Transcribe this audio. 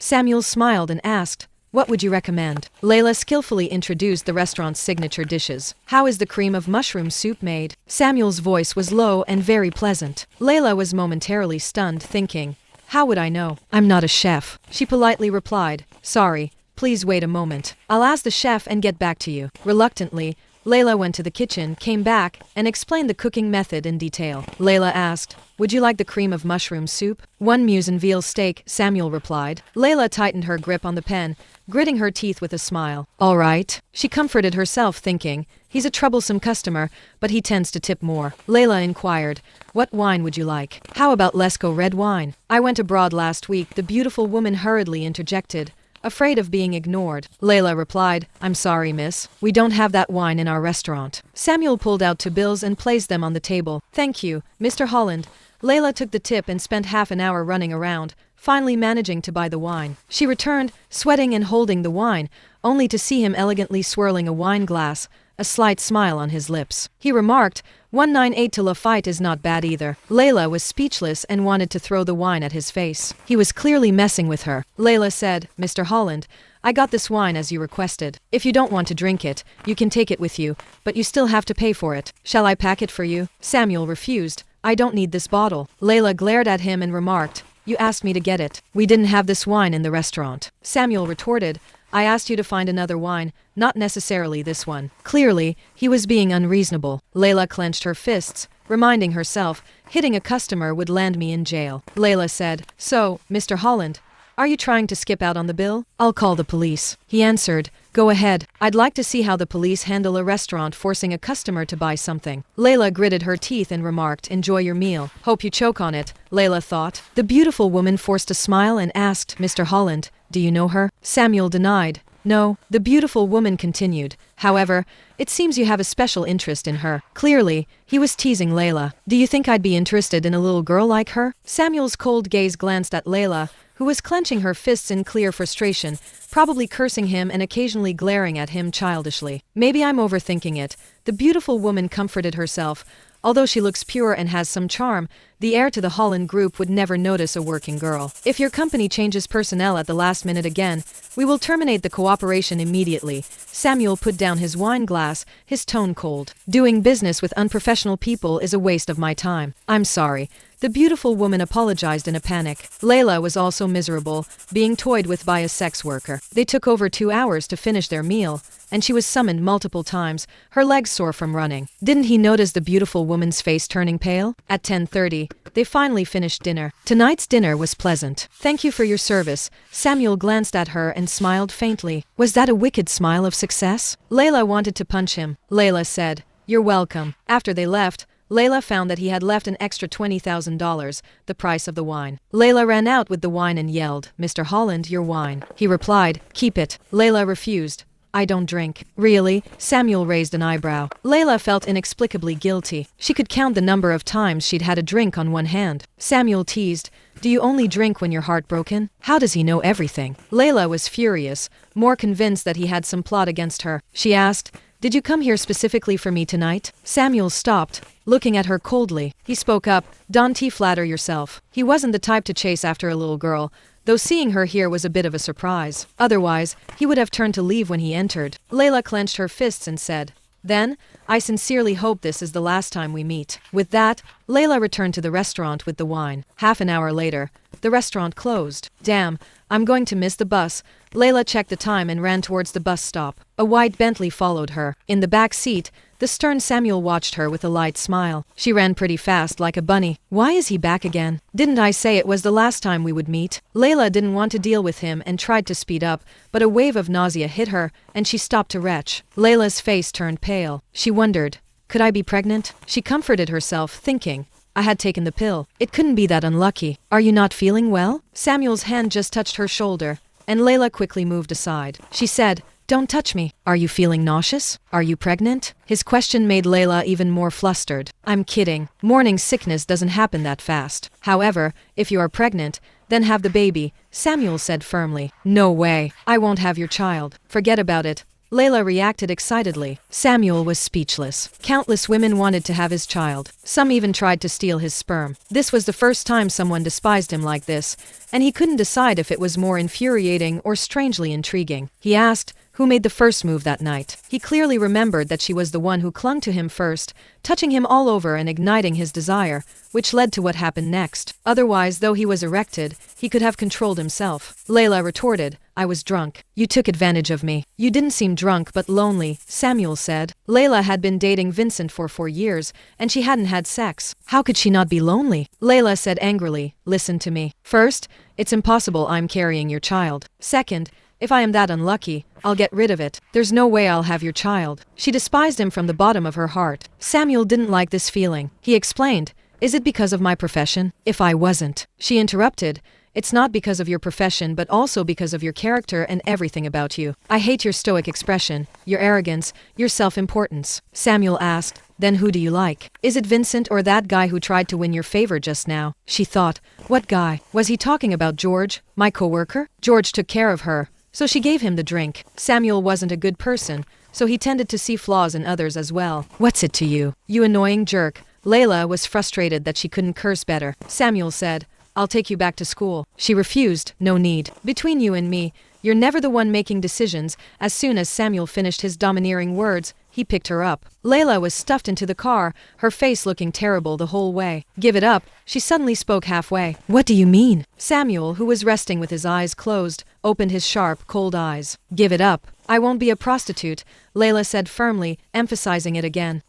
Samuel smiled and asked, "What would you recommend?" Layla skillfully introduced the restaurant's signature dishes. "How is the cream of mushroom soup made?" Samuel's voice was low and very pleasant. Layla was momentarily stunned, thinking, "How would I know? I'm not a chef." She politely replied, "Sorry, please wait a moment. I'll ask the chef and get back to you." Reluctantly, Layla went to the kitchen, came back, and explained the cooking method in detail. Layla asked, "Would you like the cream of mushroom soup?" "One museum veal steak," Samuel replied. Layla tightened her grip on the pen, gritting her teeth with a smile. "All right." She comforted herself, thinking, "He's a troublesome customer, but he tends to tip more." Layla inquired, "What wine would you like?" "How about Lesko red wine?" "I went abroad last week," the beautiful woman hurriedly interjected, afraid of being ignored. Layla replied, "I'm sorry, miss. We don't have that wine in our restaurant." Samuel pulled out two bills and placed them on the table. "Thank you, Mr. Holland." Layla took the tip and spent half an hour running around, finally managing to buy the wine. She returned, sweating and holding the wine, only to see him elegantly swirling a wine glass, a slight smile on his lips. He remarked, "198 to Lafite is not bad either." Layla was speechless and wanted to throw the wine at his face. He was clearly messing with her. Layla said, "Mr. Holland, I got this wine as you requested. If you don't want to drink it, you can take it with you, but you still have to pay for it. Shall I pack it for you?" Samuel refused. "I don't need this bottle." Layla glared at him and remarked, "You asked me to get it. We didn't have this wine in the restaurant." Samuel retorted, "I asked you to find another wine, not necessarily this one." Clearly, he was being unreasonable. Layla clenched her fists, reminding herself, "Hitting a customer would land me in jail." Layla said, "So, Mr. Holland, are you trying to skip out on the bill?" "I'll call the police." He answered, "Go ahead. I'd like to see how the police handle a restaurant forcing a customer to buy something." Layla gritted her teeth and remarked, "Enjoy your meal. Hope you choke on it," Layla thought. The beautiful woman forced a smile and asked, "Mr. Holland, do you know her?" Samuel denied. "No." The beautiful woman continued, "However, it seems you have a special interest in her." Clearly, he was teasing Layla. "Do you think I'd be interested in a little girl like her?" Samuel's cold gaze glanced at Layla, who was clenching her fists in clear frustration, probably cursing him and occasionally glaring at him childishly. "Maybe I'm overthinking it." The beautiful woman comforted herself. "Although she looks pure and has some charm, the heir to the Holland Group would never notice a working girl. If your company changes personnel at the last minute again, we will terminate the cooperation immediately." Samuel put down his wine glass, his tone cold. "Doing business with unprofessional people is a waste of my time." "I'm sorry." The beautiful woman apologized in a panic. Layla was also miserable, being toyed with by a sex worker. They took over 2 hours to finish their meal, and she was summoned multiple times, her legs sore from running. Didn't he notice the beautiful woman's face turning pale? At 10:30, they finally finished dinner. "Tonight's dinner was pleasant. Thank you for your service." Samuel glanced at her and smiled faintly. Was that a wicked smile of success? Layla wanted to punch him. Layla said, "You're welcome." After they left, Layla found that he had left an extra $20,000, the price of the wine. Layla ran out with the wine and yelled, "Mr. Holland, your wine." He replied, "Keep it." Layla refused. "I don't drink." "Really?" Samuel raised an eyebrow. Layla felt inexplicably guilty. She could count the number of times she'd had a drink on one hand. Samuel teased, "Do you only drink when you're heartbroken? How does he know everything?" Layla was furious, more convinced that he had some plot against her. She asked, "Did you come here specifically for me tonight?" Samuel stopped, looking at her coldly. He spoke up, "Don't flatter yourself." He wasn't the type to chase after a little girl, though seeing her here was a bit of a surprise. Otherwise, he would have turned to leave when he entered. Layla clenched her fists and said, "Then, I sincerely hope this is the last time we meet." With that, Layla returned to the restaurant with the wine. Half an hour later, the restaurant closed. "Damn, I'm going to miss the bus." Layla checked the time and ran towards the bus stop. A white Bentley followed her. In the back seat, the stern Samuel watched her with a light smile. She ran pretty fast like a bunny. Why is he back again? Didn't I say it was the last time we would meet? Layla didn't want to deal with him and tried to speed up, but a wave of nausea hit her, and she stopped to retch. Layla's face turned pale. She wondered, could I be pregnant? She comforted herself, thinking, I had taken the pill. It couldn't be that unlucky. "Are you not feeling well?" Samuel's hand just touched her shoulder, and Layla quickly moved aside. She said, "Don't touch me." "Are you feeling nauseous? Are you pregnant?" His question made Layla even more flustered. "I'm kidding. Morning sickness doesn't happen that fast. However, if you are pregnant, then have the baby," Samuel said firmly. "No way. I won't have your child." "Forget about it. Layla reacted excitedly. Samuel was speechless. Countless women wanted to have his child. Some even tried to steal his sperm. This was the first time someone despised him like this, and he couldn't decide if it was more infuriating or strangely intriguing. He asked, who made the first move that night? He clearly remembered that she was the one who clung to him first, touching him all over and igniting his desire, which led to what happened next. Otherwise, though he was erected, he could have controlled himself. Layla retorted, I was drunk. You took advantage of me. You didn't seem drunk but lonely, Samuel said. Layla had been dating Vincent for 4 years, and she hadn't had sex. How could she not be lonely? Layla said angrily, listen to me. First, it's impossible I'm carrying your child. Second, if I am that unlucky, I'll get rid of it. There's no way I'll have your child. She despised him from the bottom of her heart. Samuel didn't like this feeling. He explained, is it because of my profession? If I wasn't. She interrupted, it's not because of your profession but also because of your character and everything about you. I hate your stoic expression, your arrogance, your self-importance. Samuel asked, then who do you like? Is it Vincent or that guy who tried to win your favor just now? She thought, what guy? Was he talking about George, my coworker? George took care of her, so she gave him the drink. Samuel wasn't a good person, so he tended to see flaws in others as well. What's it to you? You annoying jerk. Layla was frustrated that she couldn't curse better. Samuel said, I'll take you back to school. She refused, no need. Between you and me, you're never the one making decisions. As soon as Samuel finished his domineering words, he picked her up. Layla was stuffed into the car, her face looking terrible the whole way. Give it up, she suddenly spoke halfway. What do you mean? Samuel, who was resting with his eyes closed, opened his sharp, cold eyes. Give it up. I won't be a prostitute, Layla said firmly, emphasizing it again.